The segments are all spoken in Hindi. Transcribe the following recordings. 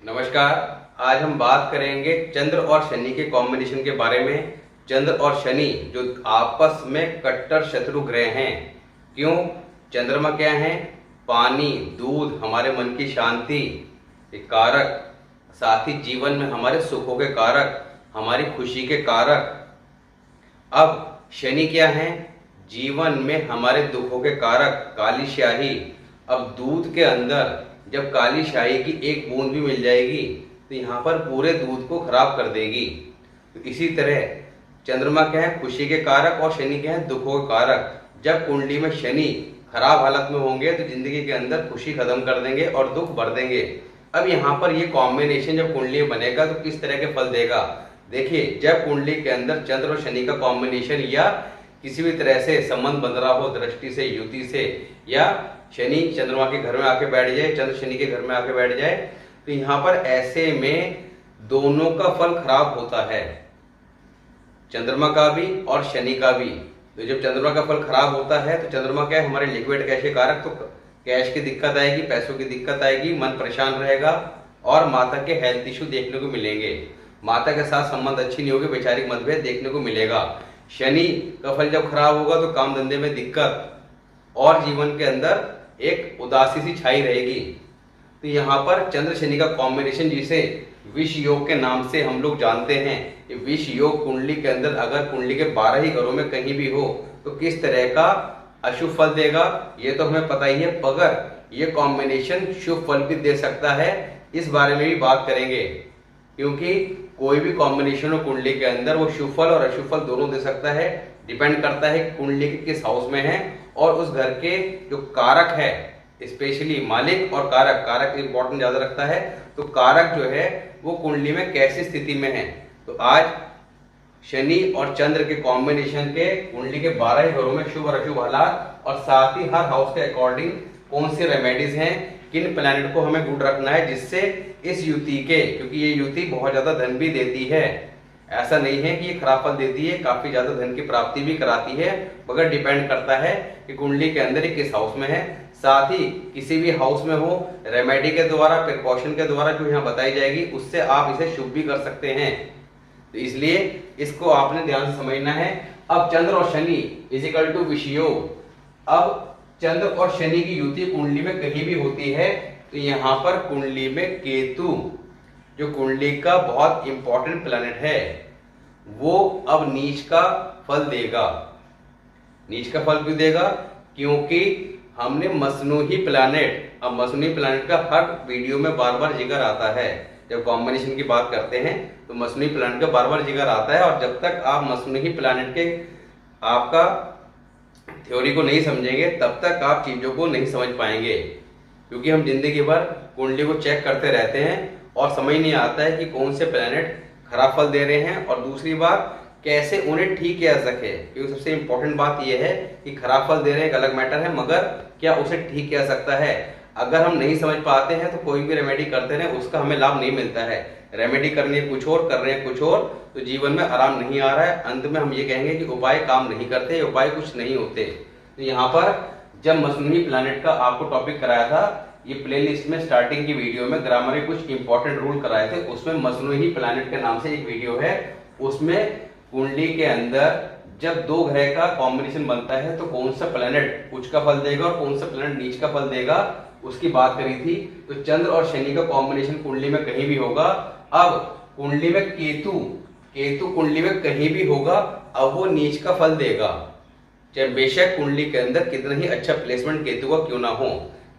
नमस्कार। आज हम बात करेंगे चंद्र और शनि के कॉम्बिनेशन के बारे में। चंद्र और शनि जो आपस में कट्टर शत्रु ग्रह हैं। क्यों? चंद्रमा क्या है? पानी, दूध, हमारे मन की शांति के कारक, साथ ही जीवन में हमारे सुखों के कारक, हमारी खुशी के कारक। अब शनि क्या है? जीवन में हमारे दुखों के कारक, काली स्याही। अब दूध के अंदर जब काली स्याही की एक बूंद भी मिल जाएगी तो यहाँ पर पूरे दूध को खराब कर देगी। तो इसी तरह चंद्रमा क्या है? खुशी के कारक, और शनि क्या है? दुखों के कारक। जब कुंडली में शनि खराब हालत में होंगे तो जिंदगी के अंदर खुशी खत्म कर देंगे और दुख भर देंगे। अब यहाँ पर ये कॉम्बिनेशन जब कुंडली में बनेगा तो किस तरह के फल देगा? देखिए, जब कुंडली के अंदर चंद्र और शनि का कॉम्बिनेशन या किसी भी तरह से संबंध बन रहा हो, दृष्टि से, युति से, या शनि चंद्रमा के घर में आके बैठ जाए, चंद्र शनि के घर में आके बैठ जाए, तो यहाँ पर ऐसे में दोनों का फल खराब होता है, चंद्रमा का भी और शनि का भी। तो जब चंद्रमा का फल खराब होता है तो चंद्रमा क्या है? हमारे लिक्विड कैश के कारक। तो कैश की दिक्कत आएगी, पैसों की दिक्कत आएगी, मन परेशान रहेगा और माता के हेल्थ इशू देखने को मिलेंगे। माता के साथ संबंध अच्छी नहीं होगी, वैचारिक मतभेद देखने को मिलेगा। शनि का फल जब खराब होगा तो काम धंधे में दिक्कत और जीवन के अंदर एक उदासी सी छाई रहेगी। तो यहाँ पर चंद्र शनि का कॉम्बिनेशन, जिसे विष योग के नाम से हम लोग जानते हैं, ये विष योग कुंडली के अंदर अगर कुंडली के 12 ही घरों में कहीं भी हो तो किस तरह का अशुभ फल देगा ये तो हमें पता ही है, मगर ये कॉम्बिनेशन शुभ फल भी दे सकता है, इस बारे में भी बात करेंगे। क्योंकि कोई भी कॉम्बिनेशन हो कुंडली के अंदर वो शुभ फल और अशुभ फल दोनों दे सकता है। डिपेंड करता है कुंडली के किस हाउस में है और उस घर के जो कारक है, स्पेशली मालिक और कारक। कारक इंपॉर्टेंट ज्यादा रखता है, तो कारक जो है वो कुंडली में कैसी स्थिति में है। तो आज शनि और चंद्र के कॉम्बिनेशन के कुंडली के 12 ही घरों में शुभ और अशुभ हालात, और साथ ही हर हाउस के अकॉर्डिंग कौन सी रेमेडीज हैं, किन प्लैनेट को हमें गुड रखना है जिससे इस युति के, क्योंकि ये युति बहुत ज्यादा धन भी देती है, ऐसा नहीं है कि ये खराब फल देती है, काफी ज्यादा धन की प्राप्ति भी कराती है, मगर डिपेंड करता है कि कुंडली के अंदर ही किस हाउस में है। साथ ही किसी भी हाउस में हो, रेमेडी के द्वारा, प्रिकॉशन के द्वारा जो यहाँ बताई जाएगी उससे आप इसे शुभ भी कर सकते हैं। तो इसलिए इसको आपने ध्यान से समझना है। अब चंद्र और शनि इजिकल टू विष योग। अब चंद्र और शनि की युति कुंडली में कहीं भी होती है तो यहाँ पर कुंडली में केतु, जो कुंडली का बहुत इंपॉर्टेंट प्लैनेट है, वो अब नीच का फल देगा। नीच का फल क्यों देगा? क्योंकि हमने मसनूही प्लैनेट, अब मसनूही प्लैनेट का हर वीडियो में बार बार जिक्र आता है, जब कॉम्बिनेशन की बात करते हैं तो मसनूही प्लैनेट का बार बार जिक्र आता है। और जब तक आप मसनूही प्लैनेट के आपका थ्योरी को नहीं समझेंगे तब तक आप चीजों को नहीं समझ पाएंगे। क्योंकि हम जिंदगी भर कुंडली को चेक करते रहते हैं और समझ नहीं आता है कि कौन से प्लैनेट खराब फल दे रहे हैं, और दूसरी बात कैसे उन्हें ठीक किया जा सके। क्योंकि सबसे इंपॉर्टेंट बात यह है कि खराब फल दे रहे हैं एक अलग मैटर है, मगर क्या उसे ठीक किया जा सकता है। अगर हम नहीं समझ पाते हैं तो कोई भी रेमेडी करते हैं उसका हमें लाभ नहीं मिलता है। रेमेडी करनी है कुछ और, कर रहे हैं कुछ और, तो जीवन में आराम नहीं आ रहा है। अंत में हम ये कहेंगे कि उपाय काम नहीं करते, उपाय कुछ नहीं होते। तो यहाँ पर जब मसनूही प्लैनेट का आपको टॉपिक कराया था, ये प्लेलिस्ट में स्टार्टिंग की वीडियो में ग्रामर के कुछ इंपॉर्टेंट रूल कराए थे, उसमें मसनूही प्लैनेट के नाम से एक वीडियो है। उसमें कुंडली के अंदर जब दो ग्रह का कॉम्बिनेशन बनता है तो कौन सा प्लैनेट उच्च का फल देगा और कौन सा प्लैनेट नीच का फल देगा उसकी बात करी थी। तो चंद्र और शनि का कॉम्बिनेशन कुंडली में कहीं भी होगा। अब कुंडली में केतु, केतु कुंडली में कहीं भी होगा, अब वो नीच का फल देगा, चाहे बेशक कुंडली के अंदर कितना ही अच्छा प्लेसमेंट केतु का क्यों ना हो।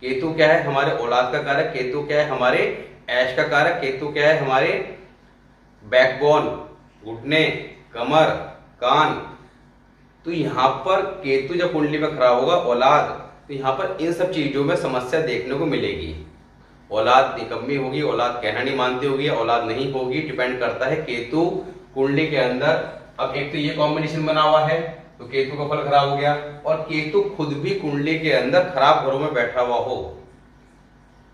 केतु क्या है? हमारे औलाद का कारक। केतु क्या है? हमारे ऐश का कारक। केतु क्या है? हमारे बैकबोन, घुटने, कमर, कान। तो यहाँ पर केतु जब कुंडली में खराब होगा, औलाद, तो यहाँ पर इन सब चीजों में समस्या देखने को मिलेगी। औलाद निकम्मी होगी, औलाद कहना नहीं मानती होगी, औलाद नहीं होगी, डिपेंड करता है केतु कुंडली के अंदर। अब एक तो ये कॉम्बिनेशन बना हुआ है तो केतु का फल खराब हो गया, और केतु खुद भी कुंडली के अंदर खराब घरों में बैठा हुआ हो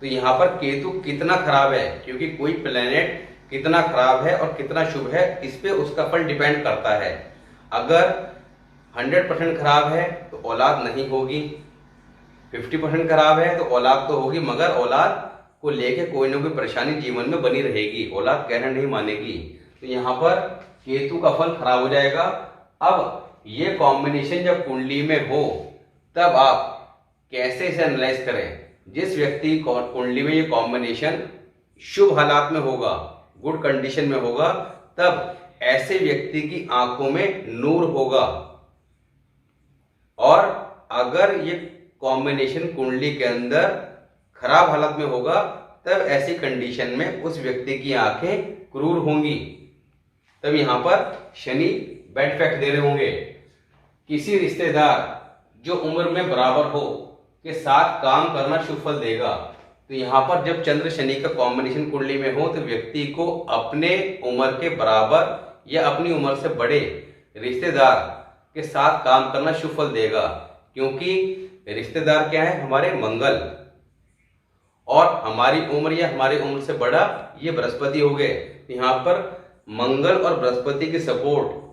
तो यहाँ पर केतु कितना खराब है, क्योंकि कोई प्लेनेट कितना खराब है और कितना शुभ है इस पे उसका फल डिपेंड करता है। अगर 100% खराब है तो औलाद नहीं होगी, 50% खराब है तो औलाद तो होगी, मगर औलाद को लेके कोई ना कोई परेशानी जीवन में बनी रहेगी, औलाद कहना नहीं मानेगी। तो यहाँ पर केतु का फल खराब हो जाएगा। अब ये कॉम्बिनेशन जब कुंडली में हो तब आप कैसे इसे एनालाइज करें। जिस व्यक्ति की कुंडली में ये कॉम्बिनेशन शुभ हालात में होगा, गुड कंडीशन में होगा, तब ऐसे व्यक्ति की आंखों में नूर होगा। और अगर ये कॉम्बिनेशन कुंडली के अंदर खराब हालत में होगा तब ऐसी कंडीशन में उस व्यक्ति की आंखें क्रूर होंगी। तब यहां पर शनि बैड फैक्ट दे रहे होंगे। किसी रिश्तेदार जो उम्र में बराबर हो के साथ काम करना शुभ फल देगा। तो यहां पर जब चंद्र शनि का कॉम्बिनेशन कुंडली में हो तो व्यक्ति को अपने उम्र के बराबर या अपनी उम्र से बड़े रिश्तेदार के साथ काम करना शुभ फल देगा, क्योंकि रिश्तेदार क्या है, हमारे मंगल, और हमारी उम्र या हमारी उम्र से बड़ा ये बृहस्पति हो गए। यहाँ पर मंगल और बृहस्पति की सपोर्ट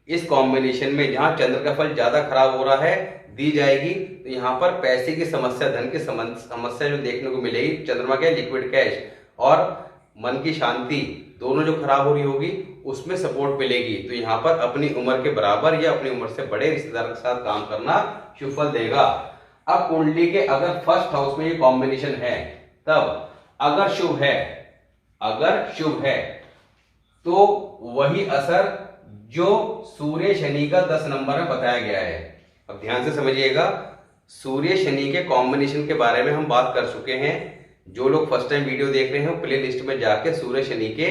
इस कॉम्बिनेशन में जहां चंद्र का फल ज्यादा खराब हो रहा है दी जाएगी। तो यहाँ पर पैसे की समस्या, धन की समस्या जो देखने को मिलेगी, चंद्रमा के लिक्विड कैश और मन की शांति दोनों जो खराब हो रही होगी उसमें सपोर्ट मिलेगी। तो यहाँ पर अपनी उम्र के बराबर या अपनी उम्र से बड़े रिश्तेदार के साथ काम करना शुभ फल देगा। अब कुंडली के अगर फर्स्ट हाउस में ये कॉम्बिनेशन है तब अगर शुभ है तो वही असर जो सूर्य शनि का 10 नंबर में बताया गया है। अब ध्यान से समझिएगा, सूर्य शनि के कॉम्बिनेशन के बारे में हम बात कर चुके हैं। जो लोग फर्स्ट टाइम वीडियो देख रहे हैं प्ले लिस्ट में जाके सूर्य शनि के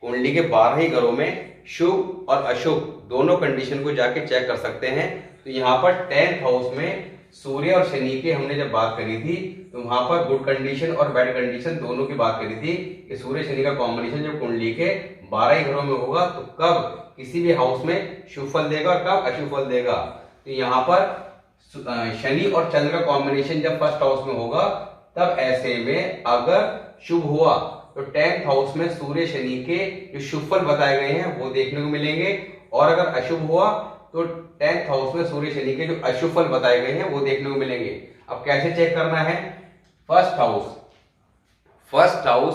कुंडली के 12 ही घरों में शुभ और अशुभ दोनों कंडीशन को जाके चेक कर सकते हैं। तो यहाँ पर 10th हाउस में सूर्य और शनि की हमने जब बात करी थी तो वहां पर गुड कंडीशन और बैड कंडीशन दोनों की बात करी थी कि सूर्य शनि का कॉम्बिनेशन जब कुंडली के 12 ही घरों में होगा तो कब किसी भी हाउस में शुभ फल देगा और कब अशुभ फल देगा। तो यहाँ पर शनि और चंद्र का कॉम्बिनेशन जब फर्स्ट हाउस में होगा तब ऐसे में अगर शुभ हुआ तो 10th हाउस में सूर्य शनि के जो शुभ फल बताए गए हैं वो देखने को मिलेंगे, और अगर अशुभ हुआ तो 10th हाउस में सूर्य शनि के जो अशुभ फल बताए गए हैं वो देखने को मिलेंगे। अब कैसे चेक करना है, फर्स्ट हाउस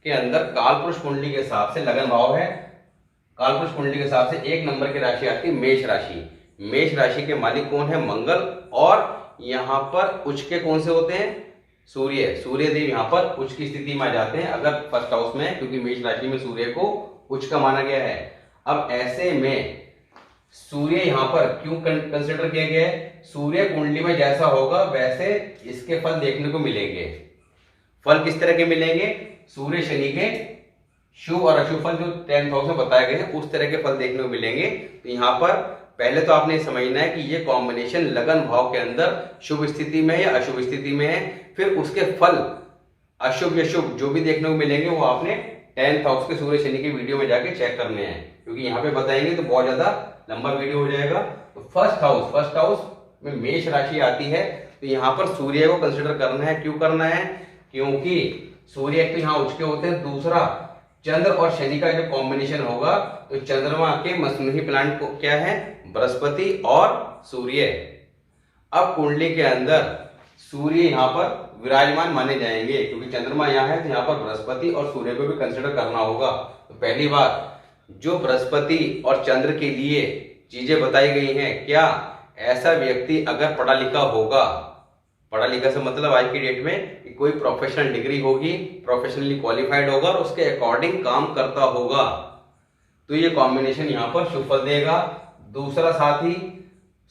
के अंदर कालपुरुष कुंडली के हिसाब से लगन भाव है। कालपुरुष कुंडली के हिसाब से 1 नंबर की राशि आती है मेष राशि। मेष राशि के मालिक कौन है, मंगल, और यहाँ पर उच्च के कौन से होते हैं, सूर्य देव यहाँ पर उच्च की स्थिति में आ जाते हैं अगर फर्स्ट हाउस में, क्योंकि मेष राशि में सूर्य को उच्च का माना गया है। अब ऐसे में सूर्य यहाँ पर क्यों कंसिडर किया गया है, सूर्य कुंडली में जैसा होगा वैसे इसके फल देखने को मिलेंगे। फल किस तरह के मिलेंगे, सूर्य शनि के शुभ और अशुभ फल जो 10th हाउस में बताए गए हैं उस तरह के फल देखने को मिलेंगे। तो यहाँ पर पहले तो आपने समझना है कि ये कॉम्बिनेशन लगन भाव के अंदर शुभ स्थिति में या अशुभ स्थिति में है, फिर उसके फल अशुभ या शुभ जो भी देखने को मिलेंगे वो आपने 10th हाउस के सूर्य शनि के वीडियो में जाके चेक करने हैं, क्योंकि यहाँ पे बताएंगे तो बहुत ज्यादा लंबा वीडियो हो जाएगा। तो फर्स्ट हाउस में मेष राशि आती है, तो यहाँ पर सूर्य को कंसिडर करना है। क्यों करना है, क्योंकि सूर्य एक तो यहाँ उच्च के होते हैं, दूसरा चंद्र और शनि का जो कॉम्बिनेशन होगा तो चंद्रमा के मसनूही प्लांट को क्या है, बृहस्पति और सूर्य। अब कुंडली के अंदर सूर्य यहाँ पर विराजमान माने जाएंगे, क्योंकि चंद्रमा यहाँ है तो यहाँ पर बृहस्पति और सूर्य को भी कंसिडर करना होगा। तो पहली बात, जो बृहस्पति और चंद्र के लिए चीजें बताई गई हैं, क्या ऐसा व्यक्ति अगर पढ़ा लिखा होगा, पढ़ा लिखा से मतलब आज की डेट में कि कोई प्रोफेशनल डिग्री होगी, प्रोफेशनली क्वालिफाइड होगा और उसके अकॉर्डिंग काम करता होगा, तो ये कॉम्बिनेशन यहाँ पर शुभ फल देगा। दूसरा साथ ही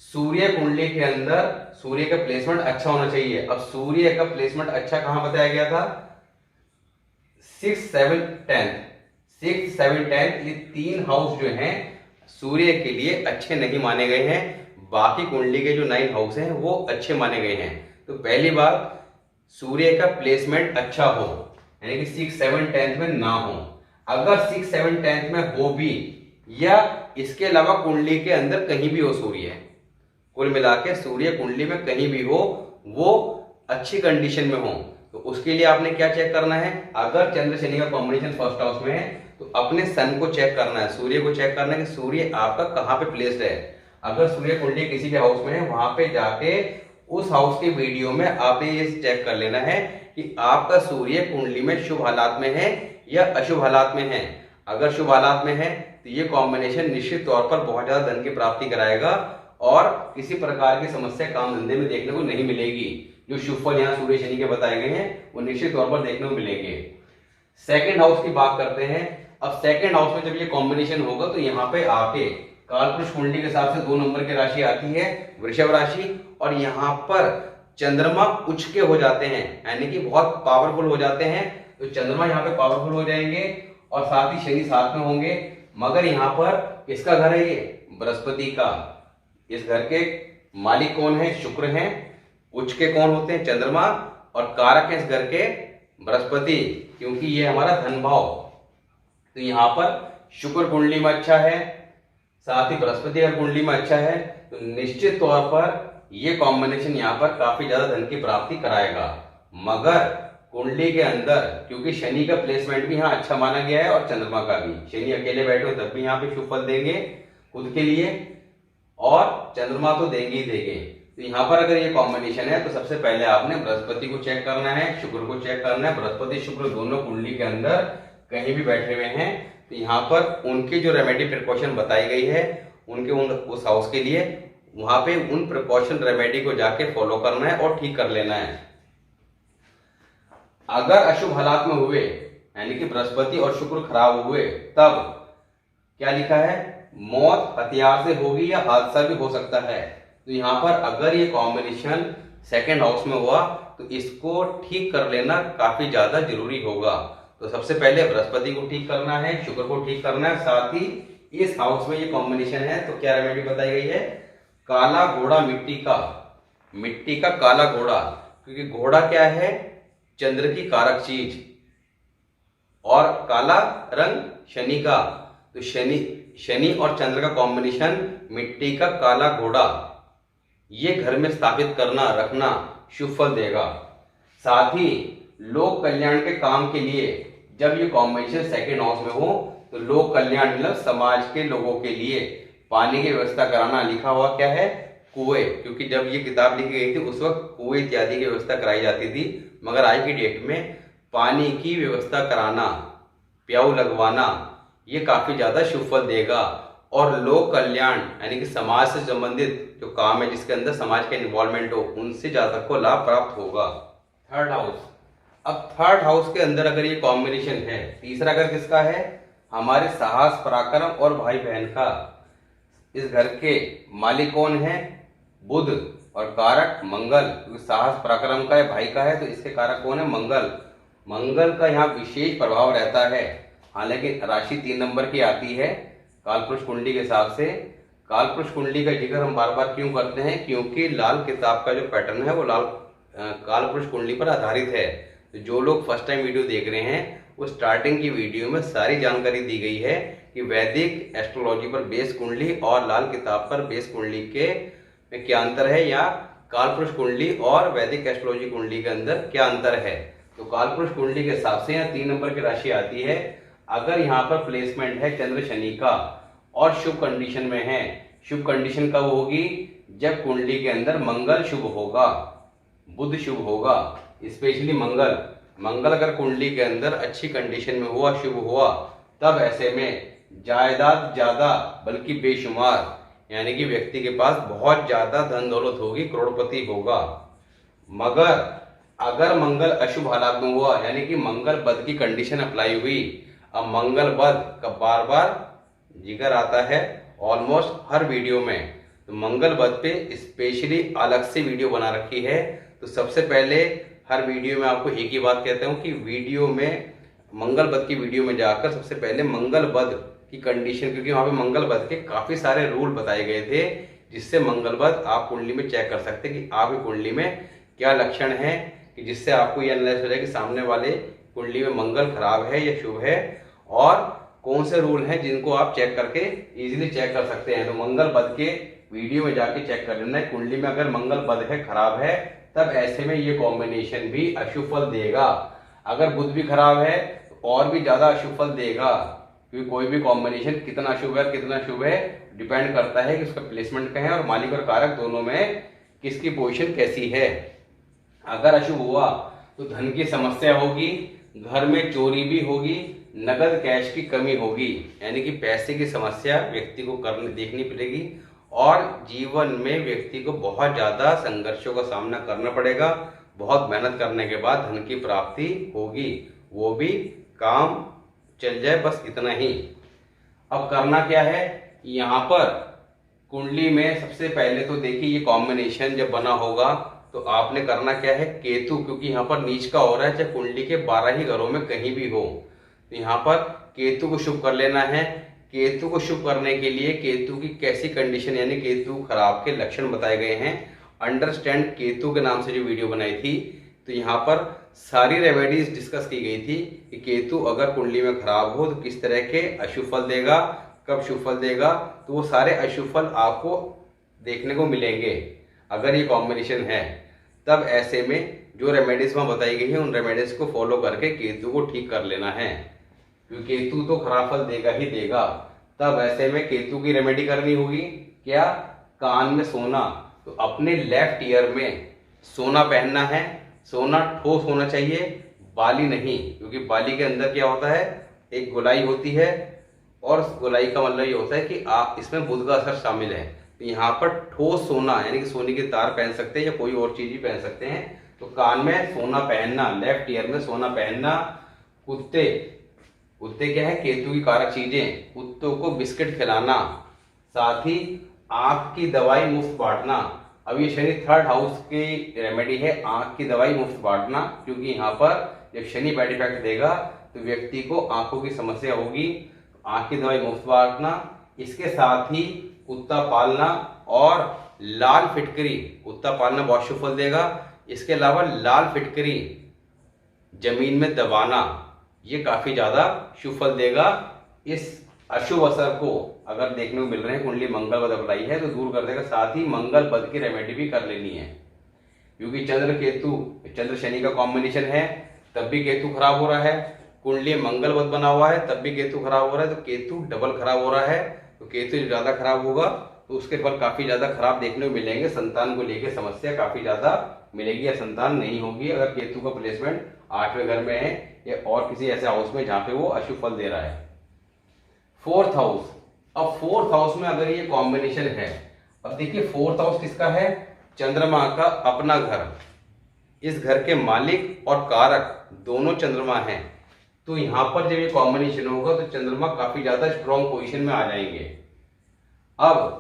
सूर्य कुंडली के अंदर सूर्य का प्लेसमेंट अच्छा होना चाहिए। अब सूर्य का प्लेसमेंट अच्छा कहां बताया गया था, 6th 7th 10th, ये 3 हाउस जो हैं सूर्य के लिए अच्छे नहीं माने गए हैं। बाकी कुंडली के जो 9 हाउस हैं वो अच्छे माने गए हैं। तो पहली बात, सूर्य का प्लेसमेंट अच्छा हो, यानी कि 6th 7th 10th में ना हो। अगर 6th 7th 10th में हो भी या इसके अलावा कुंडली के अंदर कहीं भी हो सूर्य, कुल मिला के सूर्य कुंडली में कहीं भी हो, वो अच्छी कंडीशन में हो, तो उसके लिए आपने क्या चेक करना है, अगर चंद्र शनि का कॉम्बिनेशन फर्स्ट हाउस में है तो अपने सन को चेक करना है, सूर्य को चेक करना है कि सूर्य आपका कहाँ पे प्लेस्ड है। अगर सूर्य कुंडली किसी भी हाउस में है वहां पे जाके उस हाउस के वीडियो में आपने ये चेक कर लेना है कि आपका सूर्य कुंडली में शुभ हालात में है या अशुभ हालात में है। अगर शुभ हालात में है तो ये कॉम्बिनेशन निश्चित तौर पर बहुत ज्यादा धन की प्राप्ति कराएगा और किसी प्रकार की समस्या काम धंधे में देखने को नहीं मिलेगी। जो शुभ फल यहाँ सूर्य शनि के बताए गए हैं वो निश्चित तौर पर देखने को मिलेंगे। सेकंड हाउस की बात करते हैं। अब सेकंड हाउस में जब ये कॉम्बिनेशन होगा तो यहाँ पे आपके कालपुरुष कुंडली के हिसाब से 2 नंबर की राशि आती है वृषभ राशि, और यहाँ पर चंद्रमा उच्च के हो जाते हैं, यानी कि बहुत पावरफुल हो जाते हैं। तो चंद्रमा यहाँ पे पावरफुल हो जाएंगे और साथ ही शनि साथ में होंगे। मगर यहाँ पर किसका घर है? ये बृहस्पति का। इस घर के मालिक कौन है? शुक्र हैं। उच्च के कौन होते हैं? चंद्रमा। और कारक है इस घर के बृहस्पति, क्योंकि ये हमारा धन भाव। तो यहाँ पर शुक्र कुंडली में अच्छा है, साथ ही बृहस्पति अगर कुंडली में अच्छा है तो निश्चित तौर पर ये कॉम्बिनेशन यहाँ पर काफी ज्यादा धन की प्राप्ति कराएगा। मगर कुंडली के अंदर क्योंकि शनि का प्लेसमेंट भी यहाँ अच्छा माना गया है और चंद्रमा का भी, शनि अकेले बैठे हो तब भी यहाँ पे शुभ फल देंगे खुद के लिए और चंद्रमा तो देंगे ही देंगे। तो यहाँ पर अगर ये कॉम्बिनेशन है तो सबसे पहले आपने बृहस्पति को चेक करना है, शुक्र को चेक करना है। बृहस्पति शुक्र दोनों कुंडली के अंदर कहीं भी बैठे हुए हैं तो यहाँ पर उनकी जो रेमेडी प्रिकॉशन बताई गई है उनके उस हाउस के लिए, वहां पे उन प्रिकॉशन रेमेडी को जाके फॉलो करना है और ठीक कर लेना है। अगर अशुभ हालात में हुए यानी कि बृहस्पति और शुक्र खराब हुए तब क्या लिखा है? मौत हथियार से होगी या हादसा भी हो सकता है। तो यहाँ पर अगर ये कॉम्बिनेशन सेकंड हाउस में हुआ तो इसको ठीक कर लेना काफी ज्यादा जरूरी होगा। तो सबसे पहले बृहस्पति को ठीक करना है, शुक्र को ठीक करना है, साथ ही इस हाउस में ये कॉम्बिनेशन है तो क्या रेमेडी बताई गई है? काला घोड़ा मिट्टी का काला घोड़ा, क्योंकि घोड़ा क्या है? चंद्र की कारक चीज, और काला रंग शनि का। तो शनि और चंद्र का कॉम्बिनेशन मिट्टी का काला घोड़ा ये घर में स्थापित करना रखना शुभ फल देगा। साथ ही लोक कल्याण के काम के लिए जब ये कॉम्बिनेशन सेकंड हाउस में हो तो लोक कल्याण मतलब समाज के लोगों के लिए पानी की व्यवस्था कराना, लिखा हुआ क्या है? कुएं, क्योंकि जब ये किताब लिखी गई थी उस वक्त कुएं इत्यादि की व्यवस्था कराई जाती थी। मगर आज की डेट में पानी की व्यवस्था कराना, प्याऊ लगवाना ये काफी ज्यादा शुभ फल देगा। और लोक कल्याण यानी कि समाज से संबंधित जो काम है जिसके अंदर समाज का इन्वॉल्वमेंट हो उनसे जातक को लाभ प्राप्त होगा। Third house. अब थर्ड हाउस के अंदर अगर ये कॉम्बिनेशन है, तीसरा अगर किसका है? हमारे साहस पराक्रम और भाई बहन का। इस घर के मालिक कौन है? बुध, और कारक मंगल, क्योंकि साहस पराक्रम का है भाई का है तो इसके कारक कौन है? मंगल। मंगल का यहाँ विशेष प्रभाव रहता है। हालांकि राशि 3 नंबर की आती है कालपुरुष कुंडली के हिसाब से। कालपुरुष कुंडली का जिक्र हम बार बार क्यों करते हैं? क्योंकि लाल किताब का जो पैटर्न है वो लाल कालपुरुष कुंडली पर आधारित है। तो जो लोग फर्स्ट टाइम वीडियो देख रहे हैं वो स्टार्टिंग की वीडियो में सारी जानकारी दी गई है कि वैदिक एस्ट्रोलॉजी पर बेस कुंडली और लाल किताब पर बेस कुंडली के में क्या अंतर है, या कालपुरुष कुंडली और वैदिक एस्ट्रोलॉजी कुंडली के अंदर क्या अंतर है। तो कालपुरुष कुंडली के हिसाब से यहाँ 3 नंबर की राशि आती है। अगर यहाँ पर प्लेसमेंट है चंद्र शनि का और शुभ कंडीशन में है, शुभ कंडीशन कब होगी? जब कुंडली के अंदर मंगल शुभ होगा, बुध शुभ होगा, स्पेशली मंगल अगर कुंडली के अंदर अच्छी कंडीशन में हुआ, शुभ हुआ, तब ऐसे में जायदाद ज्यादा बल्कि बेशुमार, यानी कि व्यक्ति के पास बहुत ज्यादा धन दौलत होगी, करोड़पति होगा। मगर अगर मंगल अशुभ हालात में हुआ यानी कि मंगल बद की कंडीशन अप्लाई हुई, अब मंगल बद का बार बार जिक्र आता है ऑलमोस्ट हर वीडियो में, तो मंगल बद पे स्पेशली अलग से वीडियो बना रखी है। तो सबसे पहले हर वीडियो में आपको एक ही बात कहता हूँ कि वीडियो में मंगल बद की वीडियो में जाकर सबसे पहले मंगल बद की कंडीशन, क्योंकि वहां पे मंगल बद के काफी सारे रूल बताए गए थे जिससे मंगल बद आप कुंडली में चेक कर सकते हैं कि आपकी कुंडली में क्या लक्षण है, कि जिससे आपको यह एनालाइज हो जाए कि सामने वाले कुंडली में मंगल खराब है या शुभ है, और कौन से रूल हैं जिनको आप चेक करके इजीली चेक कर सकते हैं। तो मंगल बद के वीडियो में जाके चेक कर लेना है। कुंडली में अगर मंगल बद है, खराब है, तब ऐसे में ये कॉम्बिनेशन भी अशुभ फल देगा। अगर बुध भी खराब है तो और भी ज्यादा अशुभ फल देगा, क्योंकि कोई भी कॉम्बिनेशन कितना शुभ है कितना शुभ है डिपेंड करता है कि उसका प्लेसमेंट क्या है और मालिक और कारक दोनों में किसकी पोजीशन कैसी है। अगर अशुभ हुआ तो धन की समस्या होगी, घर में चोरी भी होगी, नगद कैश की कमी होगी, यानी कि पैसे की समस्या व्यक्ति को देखनी पड़ेगी और जीवन में व्यक्ति को बहुत ज़्यादा संघर्षों का सामना करना पड़ेगा। बहुत मेहनत करने के बाद धन की प्राप्ति होगी, वो भी काम चल जाए, बस इतना ही। अब करना क्या है, यहाँ पर कुंडली में सबसे पहले तो देखिए ये कॉम्बिनेशन जब बना होगा तो आपने करना क्या है, केतु, क्योंकि यहाँ पर नीच का हो रहा है, चाहे कुंडली के 12 ही घरों में कहीं भी हो, तो यहाँ पर केतु को शुभ कर लेना है। केतु को शुभ करने के लिए केतु की कैसी कंडीशन यानी केतु खराब के लक्षण बताए गए हैं। अंडरस्टैंड केतु के नाम से जो वीडियो बनाई थी, तो यहाँ पर सारी रेमेडीज डिस्कस की गई थी कि केतु अगर कुंडली में खराब हो तो किस तरह के अशुभ फल देगा, कब शुभ फल देगा, तो वो सारे अशुभ फल आपको देखने को मिलेंगे अगर ये कॉम्बिनेशन है। तब ऐसे में जो रेमेडीज वहाँ बताई गई है उन रेमेडीज को फॉलो करके केतु को ठीक कर लेना है, क्योंकि केतु तो खराब फल देगा ही देगा। तब ऐसे में केतु की रेमेडी करनी होगी क्या, कान में सोना, तो अपने लेफ्ट ईयर में सोना पहनना है। सोना ठोस होना चाहिए, बाली नहीं, क्योंकि बाली के अंदर क्या होता है, एक गोलाई होती है और गोलाई का मतलब ये होता है कि आप इसमें बुध का असर शामिल है। तो यहाँ पर ठोस सोना यानी कि सोने के तार पहन सकते हैं या कोई और चीज भी पहन सकते हैं। तो कान में सोना पहनना, लेफ्ट ईयर में सोना पहनना। कुत्ते, कुत्ते क्या है, केतु की कारक चीजें, कुत्तों को बिस्किट खिलाना, साथ ही आंख की दवाई मुफ्त बांटना। अब ये शनि 3rd हाउस की रेमेडी है, आंख की दवाई मुफ्त बांटना, क्योंकि यहाँ पर जब शनि बैड इफेक्ट देगा तो व्यक्ति को आंखों की समस्या होगी। आंख की दवाई मुफ्त बांटना, इसके साथ ही कुत्ता पालना और लाल फिटकरी, कुत्ता पालना बहुत शुभ फल देगा। इसके अलावा लाल फिटकरी जमीन में दबाना, ये काफी ज्यादा शुभ फल देगा। इस अशुभ असर को अगर देखने को मिल रहे हैं, कुंडली मंगल बद बताई है तो दूर कर देगा। साथ ही मंगल बद की रेमेडी भी कर लेनी है, क्योंकि चंद्र केतु, चंद्र शनि का कॉम्बिनेशन है, तब भी केतु खराब हो रहा है। कुंडली मंगल बद बना हुआ है तब भी केतु खराब हो रहा है, तो केतु डबल खराब हो रहा है। तो केतु जो ज्यादा खराब होगा तो उसके फल काफी ज्यादा खराब देखने को मिलेंगे। संतान को लेकर समस्या काफी ज्यादा मिलेगी या संतान नहीं होगी अगर केतु का प्लेसमेंट 8वें घर में है या और किसी ऐसे हाउस में जहां पे वो अशुभ फल दे रहा है। 4th हाउस, अब 4th हाउस में अगर ये कॉम्बिनेशन है, अब देखिए 4th हाउस किसका है, चंद्रमा का अपना घर। इस घर के मालिक और कारक दोनों चंद्रमा हैं, तो यहां पर जब ये कॉम्बिनेशन होगा तो चंद्रमा काफी ज्यादा स्ट्रॉन्ग पोजीशन में आ जाएंगे। अब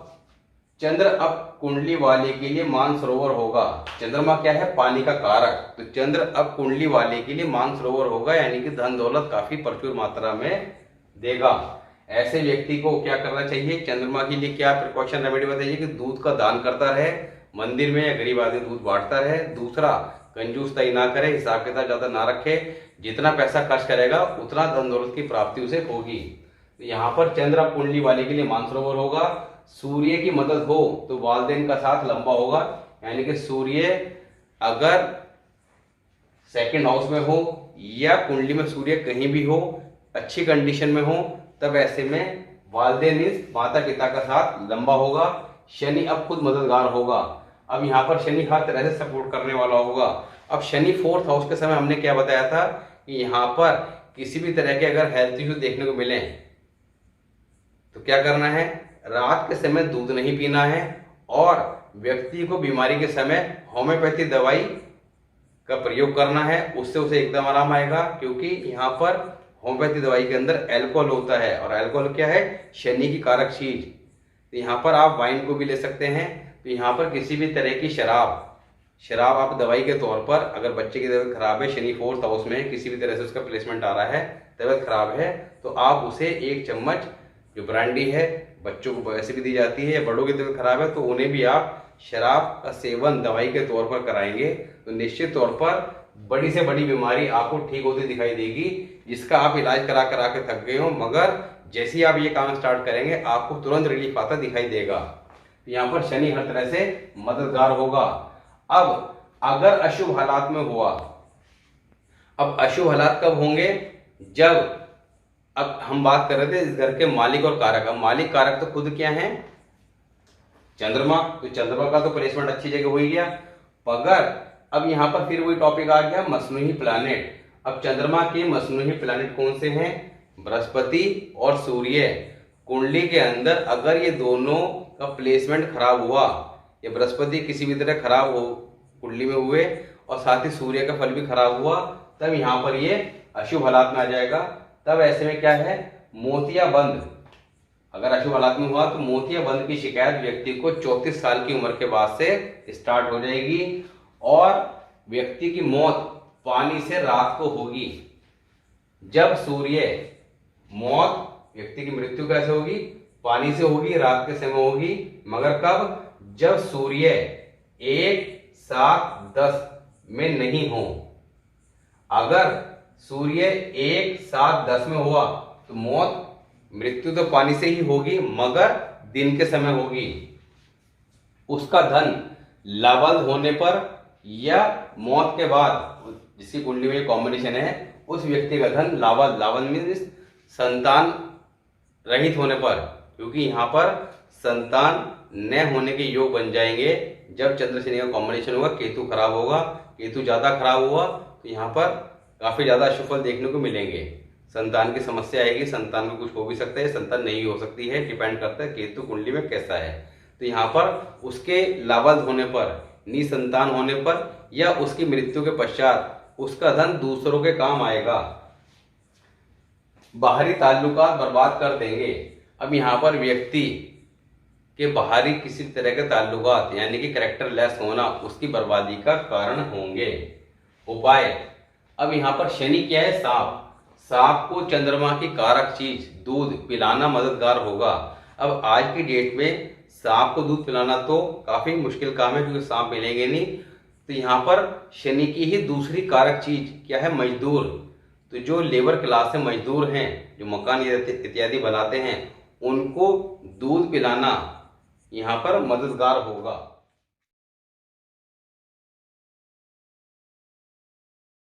चंद्र अब कुंडली वाले के लिए मानसरोवर होगा। चंद्रमा क्या है, पानी का कारक, तो चंद्र अब कुंडली वाले के लिए मानसरोवर होगा, यानी कि धन दौलत काफी प्रचुर मात्रा में देगा। ऐसे व्यक्ति को क्या करना चाहिए, चंद्रमा के लिए क्या प्रिकॉशन रेमेडी बताइए कि दूध का दान करता रहे, मंदिर में या गरीब आदमी दूध बांटता रहे। दूसरा, कंजूसताई ना करे, हिसाब किताब ज्यादा ना रखे, जितना पैसा खर्च करेगा उतना धन दौलत की प्राप्ति उसे होगी। तो यहाँ पर चंद्र कुंडली वाले के लिए मानसरोवर होगा। सूर्य की मदद हो तो वालदेन का साथ लंबा होगा, यानी कि सूर्य अगर 2nd हाउस में हो या कुंडली में सूर्य कहीं भी हो, अच्छी कंडीशन में हो, तब ऐसे में वालदेन इस माता पिता का साथ लंबा होगा। शनि अब खुद मददगार होगा। अब यहाँ पर शनि हर तरह से सपोर्ट करने वाला होगा। अब शनि 4th हाउस के समय हमने क्या बताया था कि यहाँ पर किसी भी तरह के अगर हेल्थ इश्यू देखने को मिले तो क्या करना है, रात के समय दूध नहीं पीना है और व्यक्ति को बीमारी के समय होम्योपैथी दवाई का प्रयोग करना है, उससे उसे एकदम आराम आएगा। क्योंकि यहाँ पर होम्योपैथी दवाई के अंदर अल्कोहल होता है और अल्कोहल क्या है, शनि की कारक चीज। तो यहाँ पर आप वाइन को भी ले सकते हैं। तो यहाँ पर किसी भी तरह की शराब आप दवाई के तौर पर, अगर बच्चे की तबीयत खराब है, शनि 4th हाउस में किसी भी तरह से उसका प्लेसमेंट आ रहा है, तबीयत खराब है, तो आप उसे 1 चम्मच जो ब्रांडी है, बच्चों को वैसे भी दी जाती है, या बड़ों की तबीयत खराब है तो उन्हें भी आप शराब का सेवन दवाई के तौर पर कराएंगे तो निश्चित तौर पर बड़ी से बड़ी बीमारी आपको ठीक होती दिखाई देगी, जिसका आप इलाज करा करा के थक गए हो, मगर जैसे ही आप ये काम स्टार्ट करेंगे आपको तुरंत रिलीफ आता दिखाई देगा। तो यहाँ पर शनि हर तरह से मददगार होगा। अब अगर अशुभ हालात में हुआ, अब अशुभ हालात कब होंगे, जब, अब हम बात कर रहे थे इस घर के मालिक और कारक। अब मालिक कारक तो खुद क्या है, चंद्रमा, तो चंद्रमा का तो प्लेसमेंट अच्छी जगह हो ही गया। अगर अब यहाँ पर फिर वही टॉपिक आ गया, मसनूही प्लैनेट। अब चंद्रमा के मसनूही प्लैनेट कौन से हैं? बृहस्पति और सूर्य। कुंडली के अंदर अगर ये दोनों का प्लेसमेंट खराब हुआ, ये बृहस्पति किसी भी तरह खराब हो कुंडली में हुए और साथ ही सूर्य का फल भी खराब हुआ, तब यहाँ पर ये अशुभ हालात में आ जाएगा। तब ऐसे में क्या है, मोतियाबंद। अगर अशुभ हालात में हुआ तो मोतियाबंद की शिकायत व्यक्ति को 34 साल की उम्र के बाद से स्टार्ट हो जाएगी और व्यक्ति की मौत पानी से रात को होगी। जब सूर्य मौत, व्यक्ति की मृत्यु कैसे होगी? पानी से होगी, रात के समय होगी। मगर कब? जब सूर्य 1, 7, 10 में नहीं हो। अगर सूर्य 1, 7, 10 में हुआ तो मौत, मृत्यु तो पानी से ही होगी मगर दिन के समय होगी। उसका धन लाभद होने पर या मौत के बाद, जिसकी कुंडली में कॉम्बिनेशन है, उस व्यक्ति का धन लाभद, लाभद मीन्स संतान रहित होने पर, क्योंकि यहाँ पर संतान न होने के योग बन जाएंगे जब चंद्र शनि का कॉम्बिनेशन होगा। केतु खराब होगा, केतु ज्यादा खराब हुआ तो यहाँ पर काफी ज्यादा अशुभ फल देखने को मिलेंगे। संतान की समस्या आएगी, संतान को कुछ हो भी सकता है, संतान नहीं हो सकती है, डिपेंड करता है केतु कुंडली में कैसा है। तो यहाँ पर उसके लाभद होने पर, निसंतान होने पर या उसकी मृत्यु के पश्चात उसका धन दूसरों के काम आएगा। बाहरी ताल्लुकात बर्बाद कर देंगे। अब यहाँ पर व्यक्ति के बाहरी किसी तरह के ताल्लुकात यानी कि कैरेक्टर लेस होना उसकी बर्बादी का कारण होंगे। उपाय, अब यहाँ पर शनि क्या है? सांप। सांप को चंद्रमा की कारक चीज दूध पिलाना मददगार होगा। अब आज की डेट में सांप को दूध पिलाना तो काफी मुश्किल काम है, क्योंकि सांप मिलेंगे नहीं। तो यहाँ पर शनि की ही दूसरी कारक चीज क्या है? मजदूर। तो जो लेबर क्लास है, मजदूर हैं, जो मकान इत्यादि बनाते हैं, उनको दूध पिलाना यहाँ पर मददगार होगा।